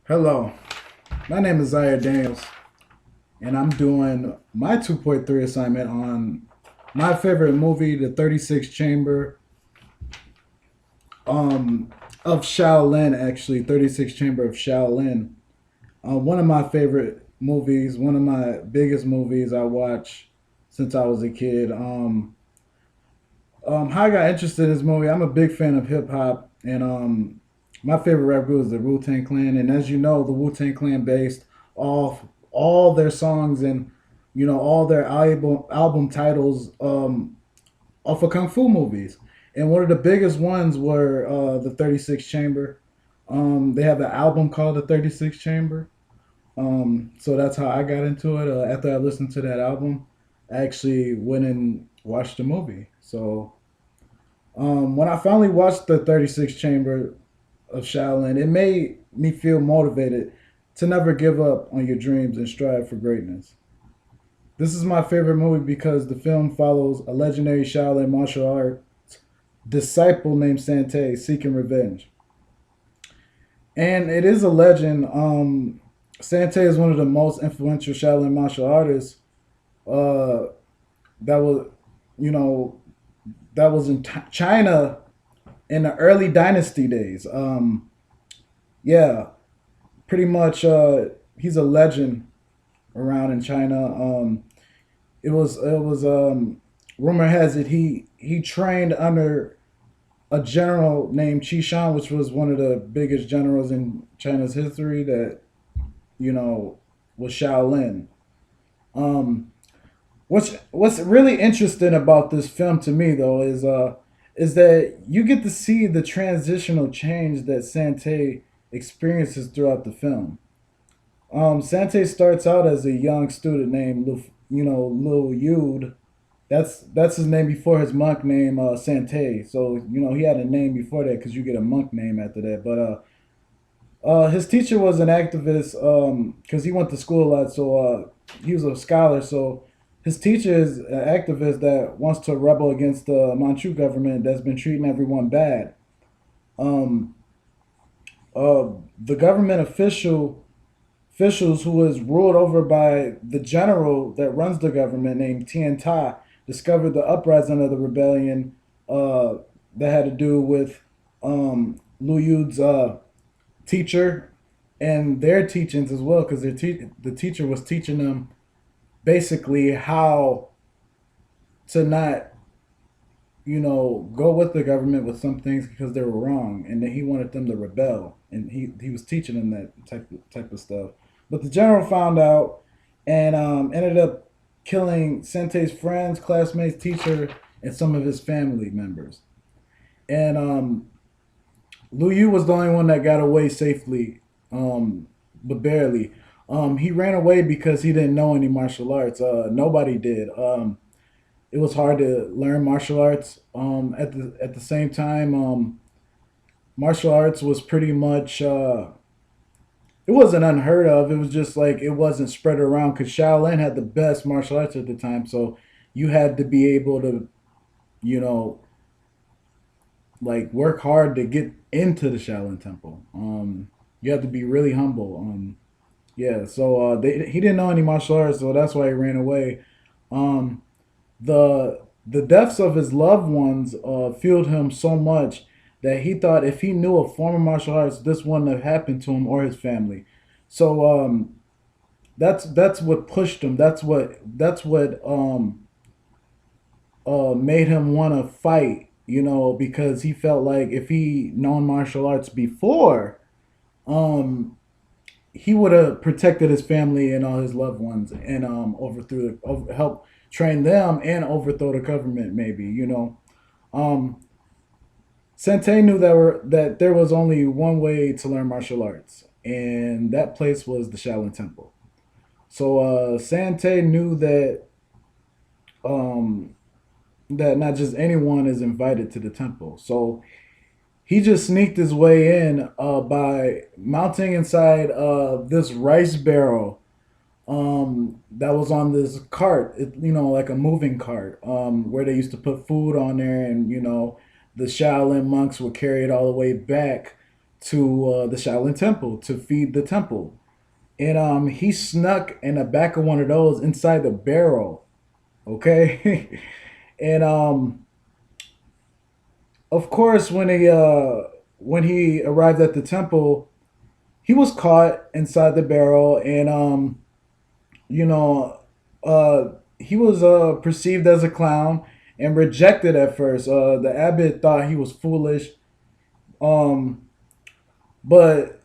Hello, my name is Zaire Daniels, and I'm doing my 2.3 assignment on my favorite movie, The 36th Chamber of Shaolin, actually, 36th Chamber of Shaolin. One of my favorite movies, one of my biggest movies I watched since I was a kid. How I got interested in this movie, I'm a big fan of hip hop, and my favorite rap group is the Wu Tang Clan. And as you know, the Wu Tang Clan based off all their songs and all their album titles off of kung fu movies. And one of the biggest ones were the 36 Chamber. They have an album called the 36 Chamber. So that's how I got into it. After I listened to that album, I actually went and watched the movie. So when I finally watched the 36 Chamber of Shaolin, it made me feel motivated to never give up on your dreams and strive for greatness. This is my favorite movie because the film follows a legendary Shaolin martial art disciple named Sante seeking revenge. And it is a legend. Sante is one of the most influential Shaolin martial artists uh, that was, you know, that was in China in the early dynasty days. Yeah, pretty much. He's a legend around in China. It was. Rumor has it he trained under a general named Qi Shan, which was one of the biggest generals in China's history. That you know was Shaolin. Um, what's really interesting about this film to me though is that you get to see the transitional change that Sante experiences throughout the film. Sante starts out as a young student named Lil Yud. That's his name before his monk name Sante. So he had a name before that because you get a monk name after that. But his teacher was an activist because he went to school a lot, so he was a scholar. So his teacher is an activist that wants to rebel against the Manchu government that's been treating everyone bad. Um, the government officials who is ruled over by the general that runs the government named Tian Ta discovered the uprising of the rebellion that had to do with Lu Yu's teacher and their teachings as well, because the teacher was teaching them basically how to not go with the government with some things because they were wrong, and then he wanted them to rebel, and he was teaching them that type of stuff. But the general found out and ended up killing Sente's friends, classmates, teacher, and some of his family members. And Lu Yu was the only one that got away safely, but barely. He ran away because he didn't know any martial arts. Nobody did. It was hard to learn martial arts. At the same time, martial arts was pretty much it wasn't unheard of. It was just like it wasn't spread around because Shaolin had the best martial arts at the time. So you had to be able to you know like work hard to get into the Shaolin Temple. You had to be really humble. Yeah. So he didn't know any martial arts, so that's why he ran away. Um, the deaths of his loved ones fueled him so much that he thought if he knew a form of martial arts, this wouldn't have happened to him or his family. So that's what pushed him. That's what made him want to fight. Because he felt like if he known martial arts before, um, he would have protected his family and all his loved ones and help train them and overthrow the government. Maybe um, Sente knew that there was only one way to learn martial arts, and that place was the Shaolin Temple. So Sante knew um, that not just anyone is invited to the temple. So he just sneaked his way in by mounting inside this rice barrel that was on this cart, like a moving cart, where they used to put food on there, and the Shaolin monks would carry it all the way back to the Shaolin Temple to feed the temple, and he snuck in the back of one of those inside the barrel. Okay, and of course when he arrived at the temple, he was caught inside the barrel, and you know, he was perceived as a clown and rejected at first. The abbot thought he was foolish, um, but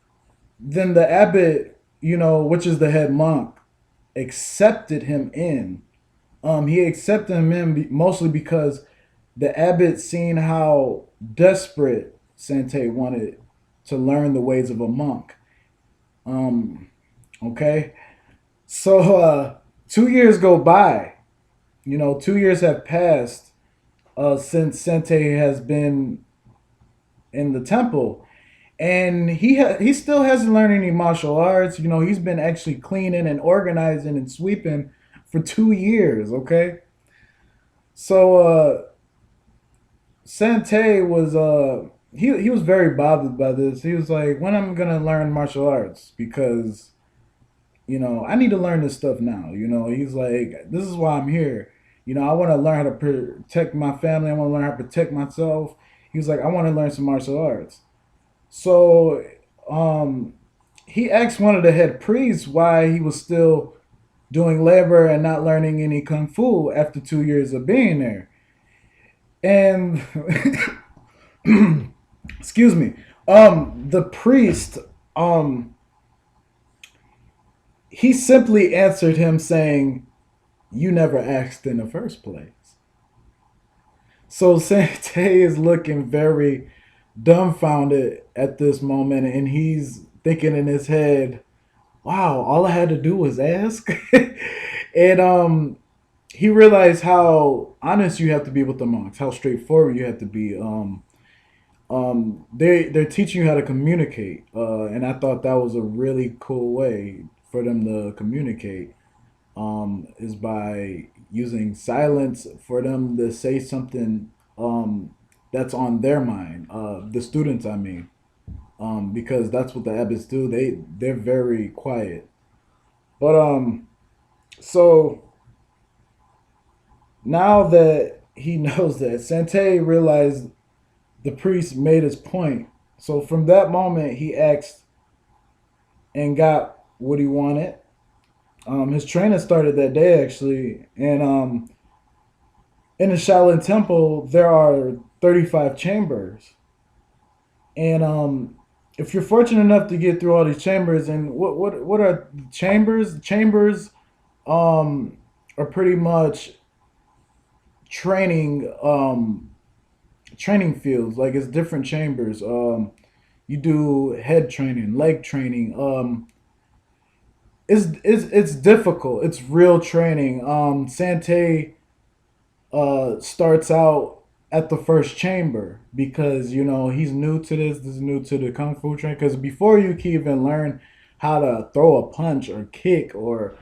then the abbot, which is the head monk, accepted him in. He accepted him in mostly because the abbot seen how desperate Sante wanted to learn the ways of a monk. Um, okay, so 2 years go by. 2 years have passed since Sente has been in the temple, and he still hasn't learned any martial arts. He's been actually cleaning and organizing and sweeping for 2 years. Okay, so Sante was he was very bothered by this. He was like, "When I'm gonna learn martial arts? Because I need to learn this stuff now." He's like, "This is why I'm here. I want to learn how to protect my family. I want to learn how to protect myself." He was like, "I want to learn some martial arts." So, um, he asked one of the head priests why he was still doing labor and not learning any kung fu after 2 years of being there. And excuse me, the priest, um, he simply answered him saying, "You never asked in the first place." So Sante is looking very dumbfounded at this moment, and he's thinking in his head, "Wow, all I had to do was ask." And he realized how honest you have to be with the monks, how straightforward you have to be. They're teaching you how to communicate, and I thought that was a really cool way for them to communicate. Is by using silence for them to say something that's on their mind. The students, I mean, because that's what the abbots do. They're very quiet. But so now that he knows that, Sante realized the priest made his point. So from that moment, he asked and got what he wanted. His training started that day actually, and in the Shaolin Temple there are 35 chambers, and if you're fortunate enough to get through all these chambers, and what are chambers? Chambers are pretty much training training fields. Like it's different chambers. You do head training, leg training. It's difficult. It's real training. Sante starts out at the first chamber because he's new to this. This is new to the kung fu training. Because before you can even learn how to throw a punch or kick or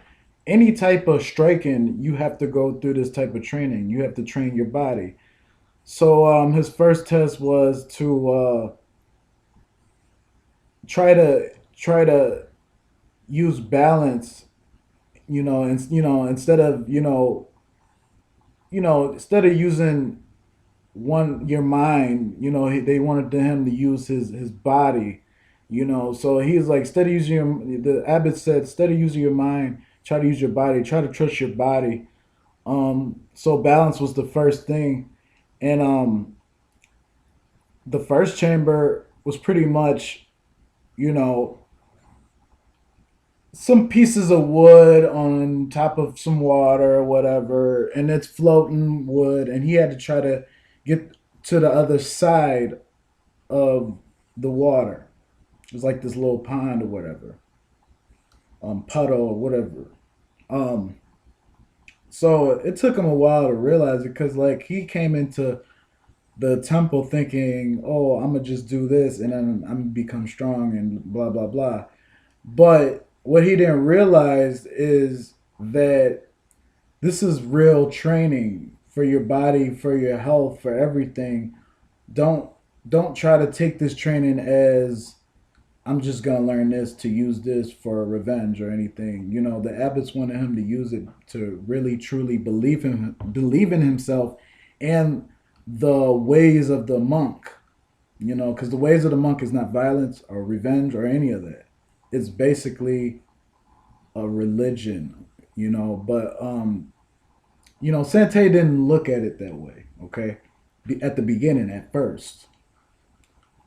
any type of striking, you have to go through this type of training. You have to train your body. So his first test was to try to use balance. And instead of using your mind, they wanted him to use his body. So he's like, instead of using the abbot said, instead of using your mind, try to use your body, try to trust your body. So balance was the first thing, and the first chamber was pretty much, you know, some pieces of wood on top of some water or whatever, and it's floating wood, and he had to try to get to the other side of the water. It was like this little pond or whatever, puddle or whatever. Um, so it took him a while to realize it because, like, he came into the temple thinking, "Oh, I'm gonna just do this and then I'm gonna become strong and blah blah blah." But what he didn't realize is that this is real training for your body, for your health, for everything. Don't don't try to take this training as I'm just gonna learn this to use this for revenge or anything. The abbots wanted him to use it to really truly believe in himself and the ways of the monk. Because the ways of the monk is not violence or revenge or any of that. It's basically a religion. But Sante didn't look at it that way. Okay, at the beginning, at first.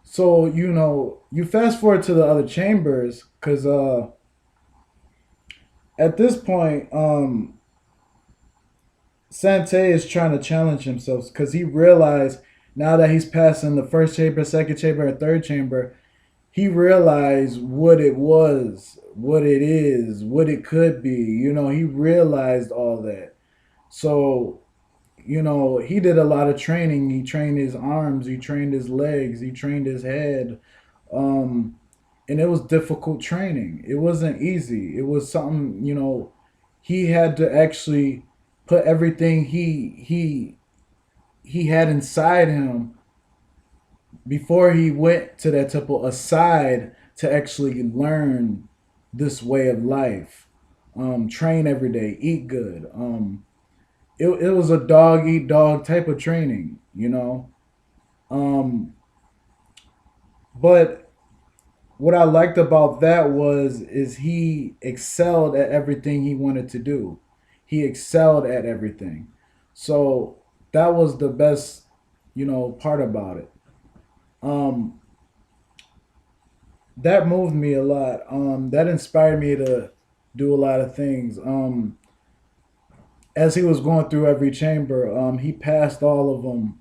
So you fast forward to the other chambers, because at this point, Sante is trying to challenge himself because he realized now that he's passing the first chamber, second chamber, and third chamber, he realized what it was, what it is, what it could be. He realized all that. So he did a lot of training. He trained his arms, he trained his legs, he trained his head. Um, and it was difficult training. It wasn't easy. It was something, he had to actually put everything he had inside him before he went to that temple aside to actually learn this way of life. Train every day, eat good. It was a dog eat dog type of training. Um, but what I liked about that was is he excelled at everything he wanted to do. He excelled at everything. So that was the best, part about it. Um, that moved me a lot. That inspired me to do a lot of things. As he was going through every chamber, he passed all of them.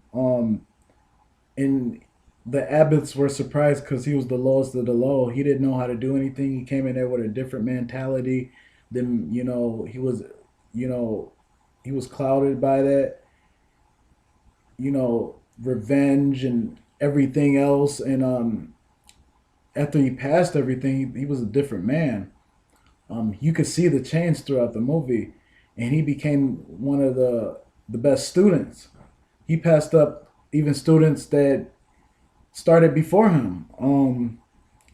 And the abbots were surprised because he was the lowest of the low. He didn't know how to do anything. He came in there with a different mentality. Then you know, he was clouded by that. Revenge and everything else. And after he passed everything, he was a different man. You could see the change throughout the movie, and he became one of the best students. He passed up even students that started before him,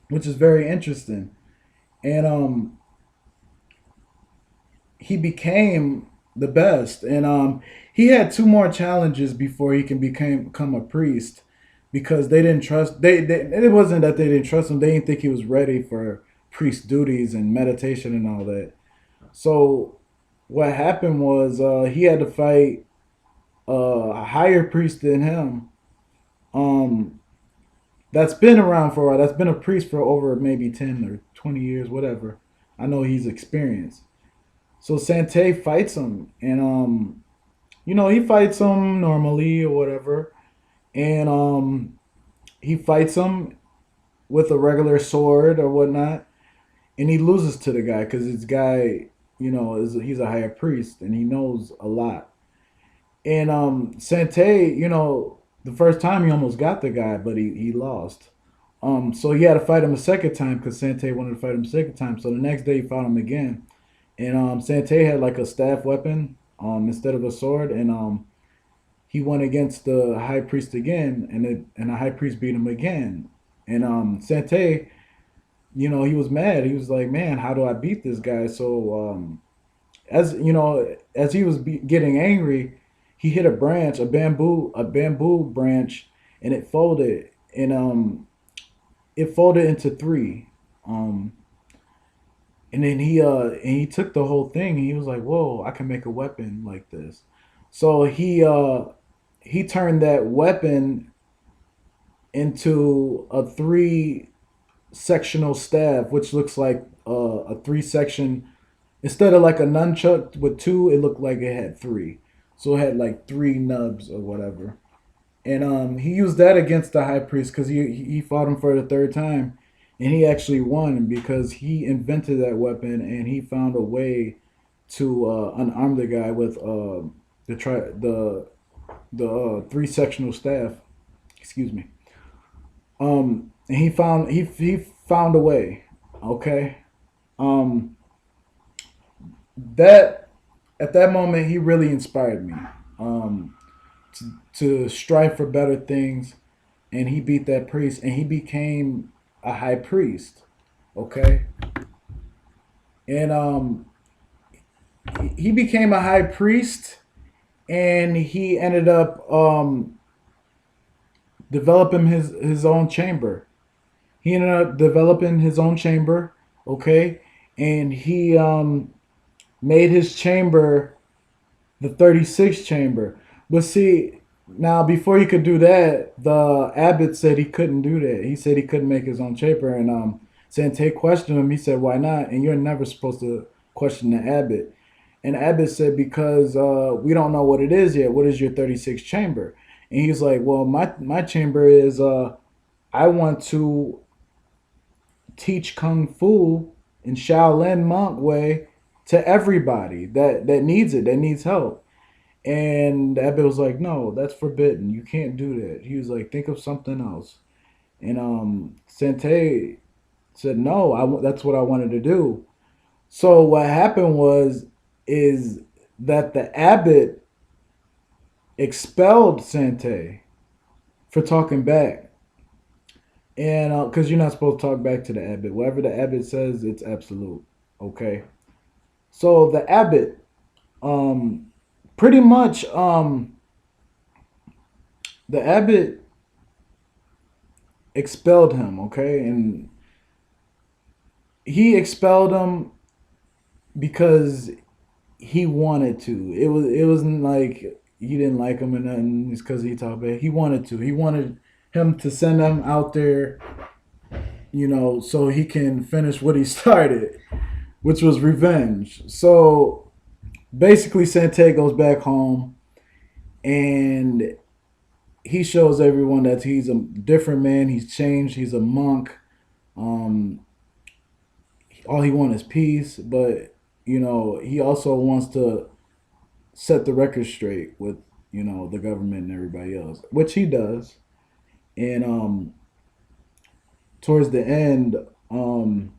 which is very interesting. And he became the best. And he had two more challenges before he can become a priest, because they didn't trust. It wasn't that they didn't trust him. They didn't think he was ready for priest duties and meditation and all that. So what happened was he had to fight a higher priest than him. Um, that's been around for a while. That's been a priest for over maybe 10 or 20 years, whatever. I know he's experienced. So Sante fights him, and he fights him normally or whatever, and he fights him with a regular sword or whatnot, and he loses to the guy because this guy, he's a higher priest and he knows a lot. And Sante, the first time he almost got the guy, but he lost. So he had to fight him a second time because Sante wanted to fight him a second time. So the next day he fought him again, and Sante had like a staff weapon instead of a sword, and he went against the high priest again, and the high priest beat him again. And Sante, he was mad. He was like, "Man, how do I beat this guy?" So as he was getting angry, he hit a branch, a bamboo branch, and it folded into three. Um, and then he took the whole thing, and he was like, "Whoa, I can make a weapon like this." So he turned that weapon into a three sectional staff, which looks like a three section. Instead of like a nunchuck with two, it looked like it had three. So it had like three nubs or whatever. And he used that against the high priest because he fought him for the third time, and he actually won because he invented that weapon and he found a way to unarm the guy with the three sectional staff. Excuse me. And he found a way. Okay. Um, that at that moment he really inspired me. Um, to strive for better things, and he beat that priest, and he became a high priest. Okay, and he became a high priest, and he ended up developing his own chamber. He ended up developing his own chamber. Okay, and he made his chamber the 36th chamber. But see, now before he could do that, the abbot said he couldn't do that. He said he couldn't make his own chamber, and Sante questioned him. He said, "Why not?" And you're never supposed to question the abbot. And abbot said, "Because we don't know what it is yet. What is your 36th chamber?" And he's like, "Well, my chamber is I want to teach kung fu in Shaolin monk way to everybody that needs it, that needs help." And Abbott was like, "No, that's forbidden. You can't do that." He was like, "Think of something else." And Sante said, "No, that's what I wanted to do." So what happened was is that the abbot expelled Sante for talking back, and because you're not supposed to talk back to the abbot, whatever the abbot says, it's absolute. Okay, so the abbot, um, pretty much, the abbot expelled him. Okay, and he expelled him because he wanted to. It wasn't like he didn't like him or nothing. It's because he talked bad. He wanted to. He wanted him to send him out there, so he can finish what he started, which was revenge. So basically, Sante goes back home and he shows everyone that he's a different man. He's changed. He's a monk. Um, all he wants is peace, but he also wants to set the record straight with the government and everybody else, which he does. And towards the end, um,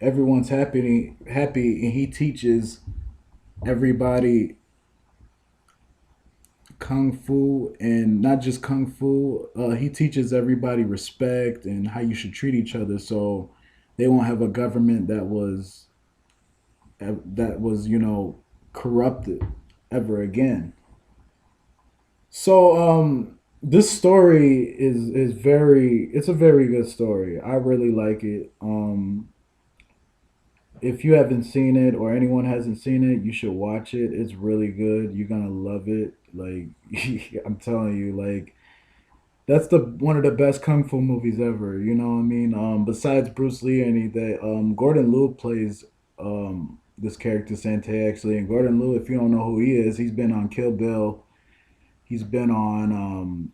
everyone's happy, and he teaches everybody kung fu, and not just kung fu. He teaches everybody respect and how you should treat each other, so they won't have a government that was corrupted ever again. So this story is very it's a very good story. I really like it. If you haven't seen it or anyone hasn't seen it, you should watch it. It's really good. You're gonna love it. Like I'm telling you, like that's the one of the best kung fu movies ever. You know what I mean? Besides Bruce Lee, and Gordon Liu plays this character Sante actually. And Gordon Liu, if you don't know who he is, he's been on Kill Bill. He's been on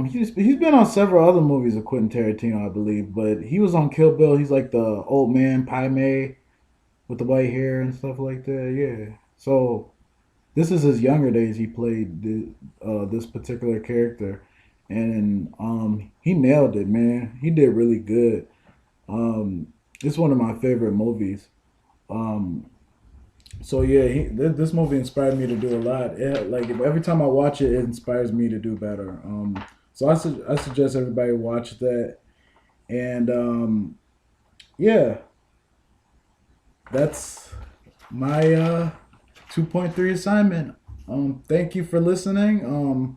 he's been on several other movies of Quentin Tarantino, I believe, but he was on Kill Bill. He's like the old man Pai Mei with the white hair and stuff like that. Yeah. So this is his younger days. He played this particular character, and he nailed it, man. He did really good. It's one of my favorite movies. Um, so yeah, this movie inspired me to do a lot. Like every time I watch it, it inspires me to do better. So I suggest everybody watch that. And yeah, that's my 2.3 assignment. Thank you for listening.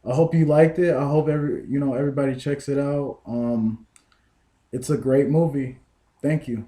I hope you liked it. I hope everybody checks it out. It's a great movie. Thank you.